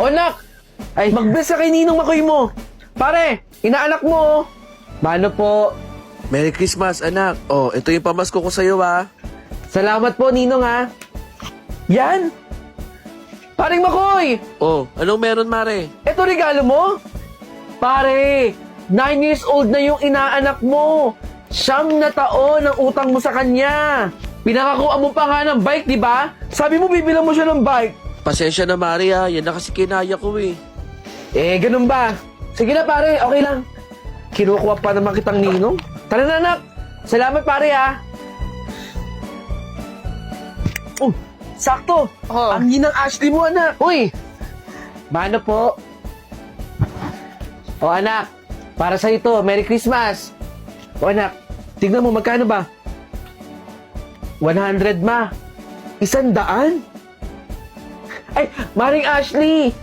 O nak, ay, mag-bless ka kay Ninong Makoy mo. Pare, inaanak mo. Mano po. Merry Christmas, anak. Oh, ito yung pamasko ko sa'yo, ha. Salamat po, Ninong ha. Yan. Paring Makoy, Oh, anong meron, Mare? eto regalo mo. Pare, 9 years old na yung inaanak mo. 9 na taon ang utang mo sa kanya. Pinakakuha mo pa nga ng bike, di ba? Sabi mo bibilang mo siya ng bike. Pasensya na, Mare, ha. Yan na kasi kinaya ko, eh. Eh, ganun ba? Sige na pare, okay lang. Kinukuha pa naman kitang ninong. Tara na anak. Salamat pare ha. Oh, sakto. Oh. Ang ninang Ashley mo anak. Uy, mano po? O anak, para sa ito, Merry Christmas. O anak, tignan mo magkano ba? 100 ma. 100? Ay, Maring Ashley.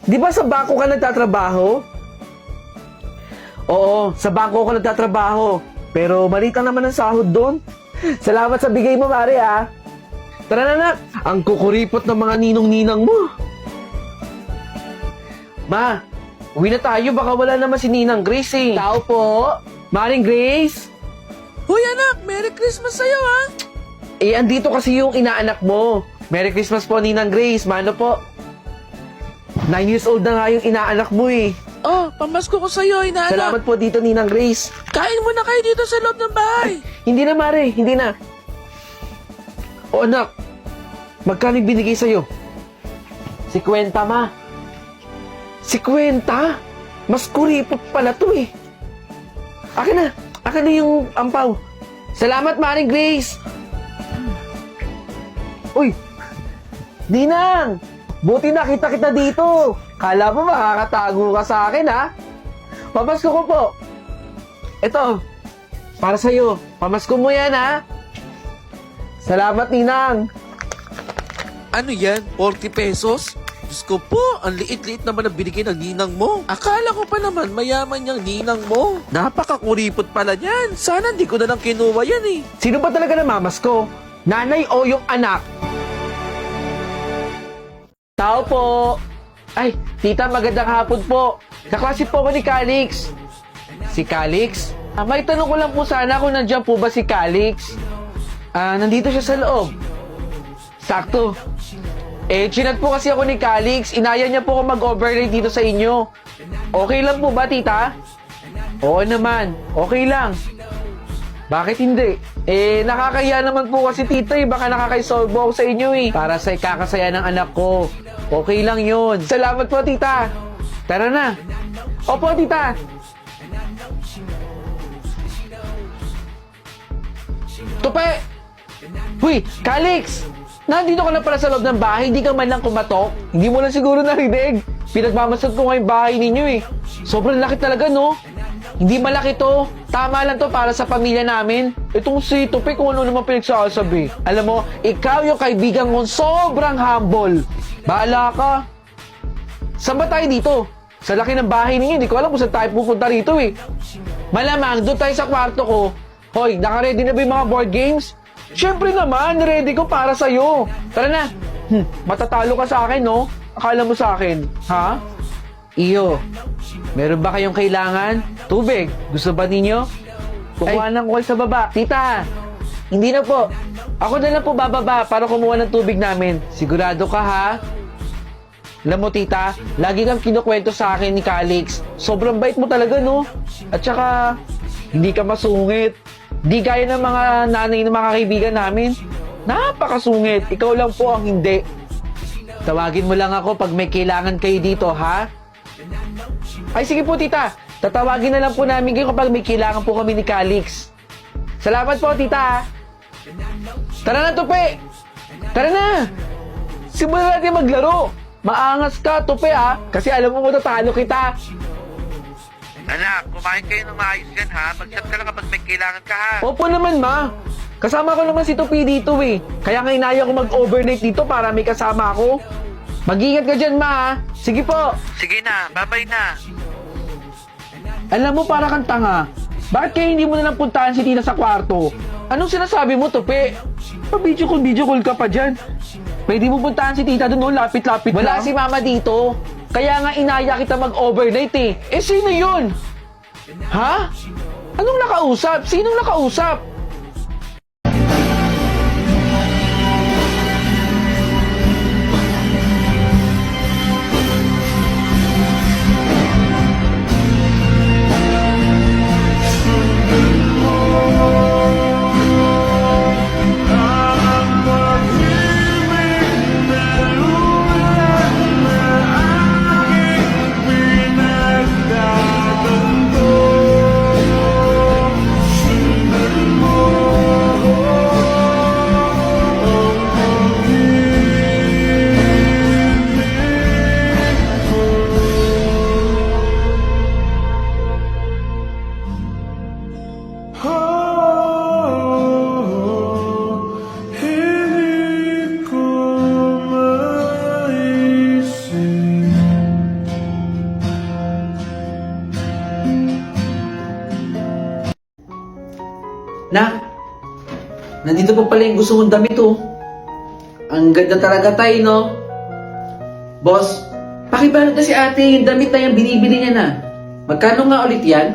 Di ba sa bangko ka nagtatrabaho? Oo, sa bangko ko nagtatrabaho. Pero maliit lang naman ang sahod doon. Salamat sa bigay mo, Mare, ha? Tara na, anak. Ang kukuripot ng mga ninong-ninang mo. Ma, uwi na tayo. Baka wala naman si Ninang Grace, eh. Tao po. Maring Grace. Hoy, anak, Merry Christmas sa'yo, ha. Eh, andito kasi yung inaanak mo. Merry Christmas po, Ninang Grace. Mano po? 9 years old na nga yung inaanak mo, eh. Oh, pamasko ko sa'yo, inaanak. Salamat po dito, Ninang Grace. Kain mo na kayo dito sa loob ng bahay. Hindi na, Mare. Hindi na. O, anak. Magkano yung binigay sa'yo? 50, ma. 50? Mas kuripot pala to, eh. Akin na. Akin na yung ampaw. Salamat, Maring Grace. Uy. Ninang. Buti nakita kita dito. Kala mo makakatago ka sa akin, ha? Pamasko ko po. Ito. Para sa'yo. Pamasko mo yan, ha? Salamat, Ninang. Ano yan? 40 pesos? Diyos ko po, ang liit-liit naman ang binigay ng ninang mo. Akala ko pa naman mayaman yung ninang mo. Napakakuripot pala yan. Sana hindi ko na lang kinuha yan, eh. Sino ba talaga namamasko? Nanay o yung anak? Tao po. Ay, tita, magandang hapon po. Kaklase po ako ni Calix. Si Calix? May tanong ko lang po sana kung nandiyan po ba si Calix. Nandito siya sa loob. Sakto. Chinat po kasi ako ni Calix. Inaya niya po ako mag-overnight dito sa inyo. Okay lang po ba, tita? Oo naman. Okay lang. Bakit hindi? Nakakaya naman po kasi tita eh. Baka nakakaisolve ako sa inyo eh. Para sa ikakasaya ng anak ko. Okay lang yun. Salamat po, tita. Tara na. Opo, tita. Tupe! Huy, Calix! Nandito ka na pala sa loob ng bahay, hindi ka man lang kumatok. Hindi mo lang siguro narinig. Pinagmamasad ko nga yung bahay ninyo eh. Sobrang laki talaga, no? Hindi malaki to. Tama lang to para sa pamilya namin. Itong si Tupe, kung ano naman pinagsasabi. Alam mo, ikaw yung kaibigan mo sobrang humble. Bahala ka. Saan ba tayo dito? Sa laki ng bahay ninyo, hindi ko alam kung saan tayo pupunta rito eh. Malamang, doon tayo sa kwarto ko. Hoy, naka-ready na ba yung mga board games? Siyempre naman, ready ko para sa'yo. Tara na. Matatalo ka sa akin, no? Akala mo sa akin, ha? Iyo, meron ba kayong kailangan? Tubig? Gusto ba ninyo? Kukuhanan ko kayo sa baba. Tita, hindi na po. Ako na lang po bababa para kumuha ng tubig namin. Sigurado ka, ha? Alam mo, tita, lagi kang kinukwento sa akin ni Calix. Sobrang bait mo talaga, no? At saka, hindi ka masungit. Di gaya ng mga nanay ng mga kaibigan namin. Napakasungit. Ikaw lang po ang hindi. Tawagin mo lang ako pag may kailangan kayo dito, ha? Ay, sige po, tita. Tatawagin na lang po namin kayo kapag may kailangan po kami ni Calix. Salamat po, tita. Tara na, Tupe. Tara na. Simulan natin maglaro. Maangas ka, Tupe, ha? Kasi alam mo matatalo kita. Anak, kumain kayo ng maayos yan, ha? Mag-chat ka lang kapag may kailangan ka, ha? Opo naman, ma. Kasama ko naman si Tupi dito, eh. Kaya nga inaya ko mag-overnight dito para may kasama ako. Mag-ingat ka dyan, ma, ha? Sige po. Sige na, bye-bye na. Alam mo, para kang tanga. Bakit kaya hindi mo na lang puntahan si Tina sa kwarto? Anong sinasabi mo, Tupi? Pa-video call ka pa dyan. Pwede mo puntahan si tita doon, lapit-lapit lang. Wala si mama dito. Kaya nga inaya kita mag-overnight eh. Eh, sino yun? Ha? Anong nakausap? Sinong nakausap? Nak, nandito pa pala yung gusto mong damit oh. Ang ganda talaga tayo, no? Boss, pakibalot na si ate yung damit na yung binibili niya na. Magkano nga ulit yan?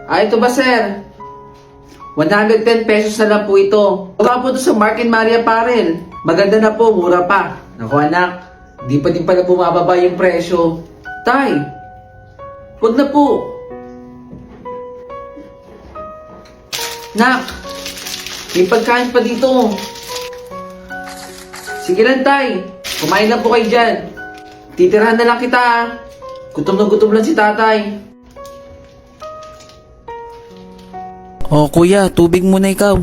Ito ba sir? 110 pesos na lang po ito. Huwag po ito sa Mark and Maria Apparel. Maganda na po, mura pa. Naku anak, di pa din pala bumababa yung presyo. Tay, huwag na po. Nak, may pagkain pa dito. Sige lang, tay. Kumain lang po kayo dyan. Titirahan na lang kita, ah. Gutom na gutom lang si tatay. Oh, kuya, tubig muna ikaw.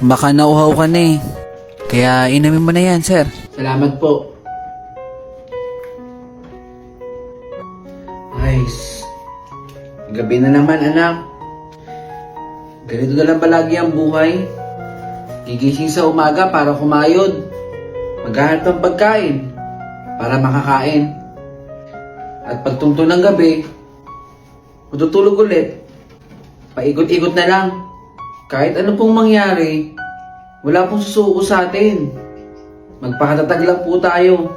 Baka nauhaw ka na eh. Kaya inumin mo na yan, sir. Salamat po. Nice. Gabi na naman, anak. Ganito na lang palagi ang buhay. Gigising sa umaga para kumayod. Maghahanap ng pagkain para makakain. At pagtungtong ng gabi, matutulog ulit. Paikot-ikot na lang. Kahit ano pong mangyari, wala pong susuko sa atin. Magpakatatag lang po tayo.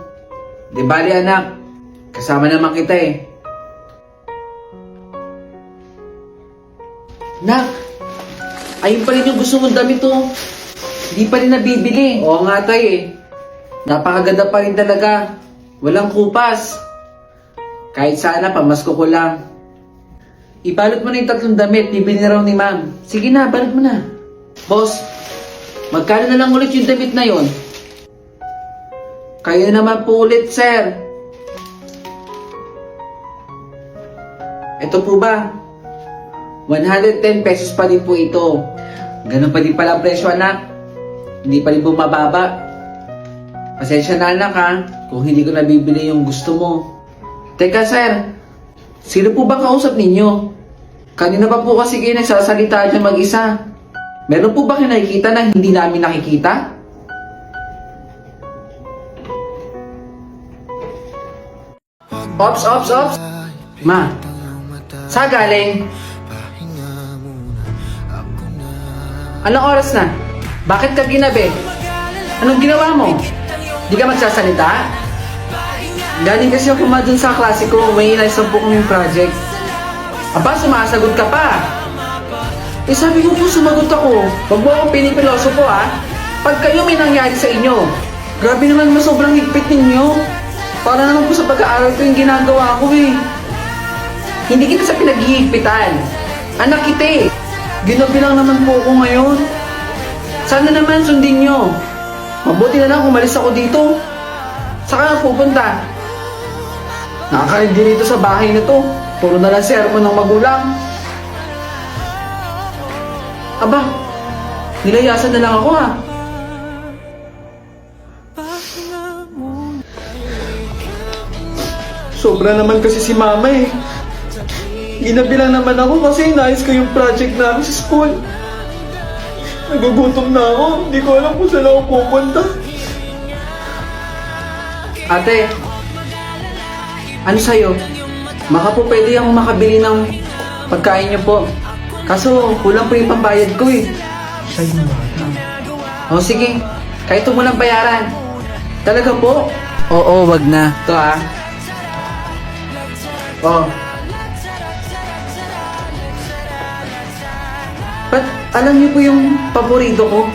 Di bali anak, kasama naman kita eh. Nak, ayun pa rin yung gusto mong damit oh. Hindi pa rin nabibili. Oo nga tay eh. Napakaganda pa rin talaga. Walang kupas. Kahit sana pamasko ko lang. Ibalot mo na yung 3 damit, bibili na raw ni ma'am. Sige na, balot mo na. Boss, magkano na lang ulit yung damit na yon? Kaya naman po ulit, sir. Ito po ba? 110 pesos pa din po ito. Ganun pa din pala ang presyo, anak. Hindi pa rin bumababa. Pasensya na, anak, ha, kung hindi ko nabibili yung gusto mo. Teka, sir. Sino po ba kausap ninyo? Kanina pa po kasi kayo nagsasalita dyan mag-isa. Meron po ba kayo nakikita na hindi namin nakikita? Ops. Ma, saan galing? Anong oras na? Bakit ka ginabi? Anong ginawa mo? Di ka magsasalita? Galing kasi ako dun sa klase ko, may inaisang po kong project. Aba, sumasagot ka pa. Eh sabi ko po sumagot ako. Huwag mo akong pinipiloso po ha. Pag kayo may nangyari sa inyo, grabe naman mas sobrang higpit ninyo. Para naman po sa pag-aaral ko yung ginagawa ko eh. Hindi kita sa pinaghihigpitan. Anak kita eh. Ginabi lang naman po ako ngayon. Sana naman sundin nyo. Mabuti na lang umalis ako dito. Saka na pupunta. Nakakalig din dito sa bahay na to. Puro na lang sermon ng magulang. Aba, nilayasan na lang ako ha. Sobra naman kasi si mama eh. Ginabi lang naman ako kasi inayos ko yung project namin sa school. Nagugutom na ako. Hindi ko alam kung saan ako pupunta. Ate, ano sa'yo? Baka po pwede akong makabili ng pagkain niyo po. Kaso kulang po yung pambayad ko eh. Sa'yo ba? O sige, kahit ito mo lang bayaran. Talaga po? Oo, wag na. Ito Oh. Ba't alam niyo po yung paborito ko?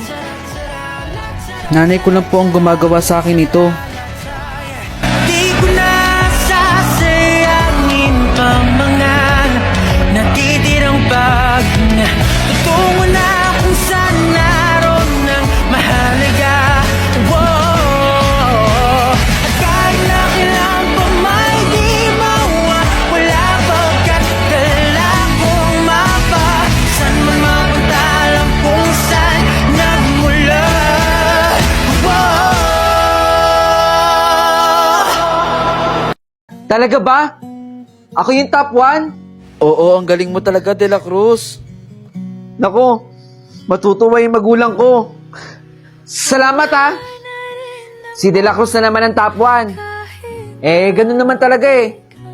Nanay ko lang po ang gumagawa sa akin ito. Di ko na sasayangin pa mga natitirang paghinga. Tutungo na kung saan naroon ng mahalaga. Whoa. At kahit na kailan pa may di mawawala pagkat kailangan kong mapa. Saan man mapunta alam kung saan nagmula. Talaga ba? Ako yung top 1? Oo, ang galing mo talaga, De La Cruz. Nako, matutuwa yung magulang ko. Salamat ha! Si De La Cruz na naman ang top 1. Ganun naman talaga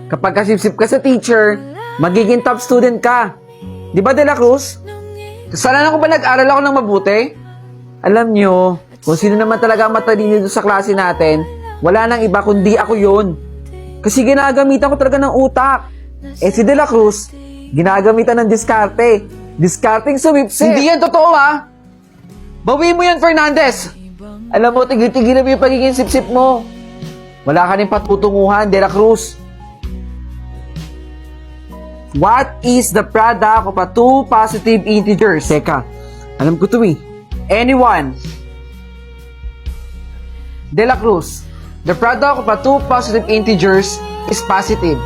Kapag kasipsip ka sa teacher, magiging top student ka. Di ba, De La Cruz? Sana na ko ba nag-aral ako ng mabuti? Alam nyo, kung sino naman talaga ang matalino doon sa klase natin, wala nang iba kundi ako yun. Kasi ginagamitan ko talaga ng utak. Si De La Cruz, ginagamitan ng diskarte. Discarding sumipsip. Hindi yan totoo ha. Bawiin mo yan, Fernandez. Alam mo, tigil-tigilan mo yung pagiging sipsip mo. Wala ka rin patutunguhan, De La Cruz. What is the product of a two positive integers? Teka, alam ko to Anyone? De La Cruz. The product of a two positive integers is positive.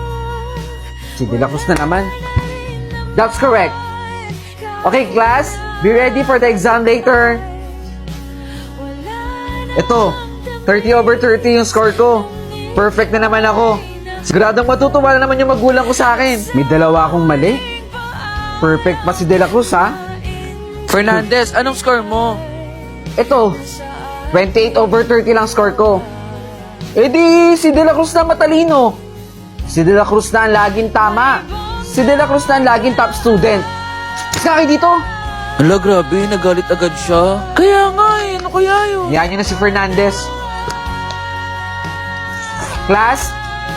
Si De La Cruz na naman. That's correct. Okay, class, be ready for the exam later. Ito, 30/30 yung score ko. Perfect na naman ako. Siguradong matutuwa na naman yung magulang ko sa akin. May dalawa akong mali. Perfect pa si De La Cruz, ha? Fernandez, anong score mo? Ito, 28/30 lang score ko. Di, si De La Cruz na matalino. Si De La Cruz na ang laging tama. Si De La Cruz na ang laging top student. Isa kayo dito. Ala, grabe, nagalit agad siya. Kaya nga ano kaya yun? Yan yun na si Fernandez. Class,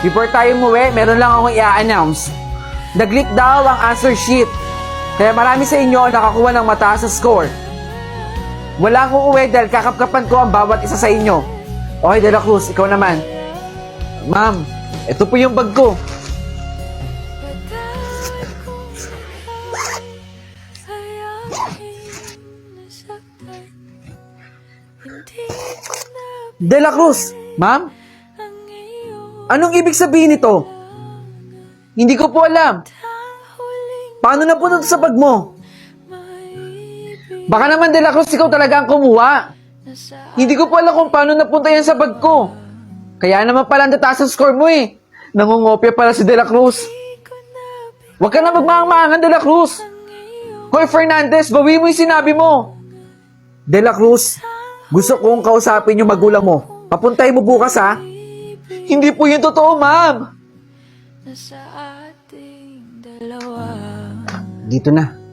before tayo umuwi, meron lang akong i-announce. Nag-leak daw ang answer sheet. Kaya marami sa inyo ang nakakuha ng mataas na score. Wala akong uuwi dahil kakapkapan ko ang bawat isa sa inyo. Okay, De La Cruz, ikaw naman. Ma'am, ito po yung bag ko. De La Cruz, ma'am? Anong ibig sabihin nito? Hindi ko po alam. Paano napunta sa bag mo? Baka naman, De La Cruz, ikaw talaga ang kumuha. Hindi ko po alam kung paano napunta yan sa bag ko. Kaya naman pala ang tataas ang score mo Nangungopia pala si De La Cruz. Huwag ka na magmaang-maangan, De La Cruz. Hoy, Fernandez, bawi mo yung sinabi mo. De La Cruz, gusto kong kausapin yung magulang mo. Papuntay mo bukas, ha? Hindi po yun totoo, ma'am. Nasa ating dalawa. Dito na.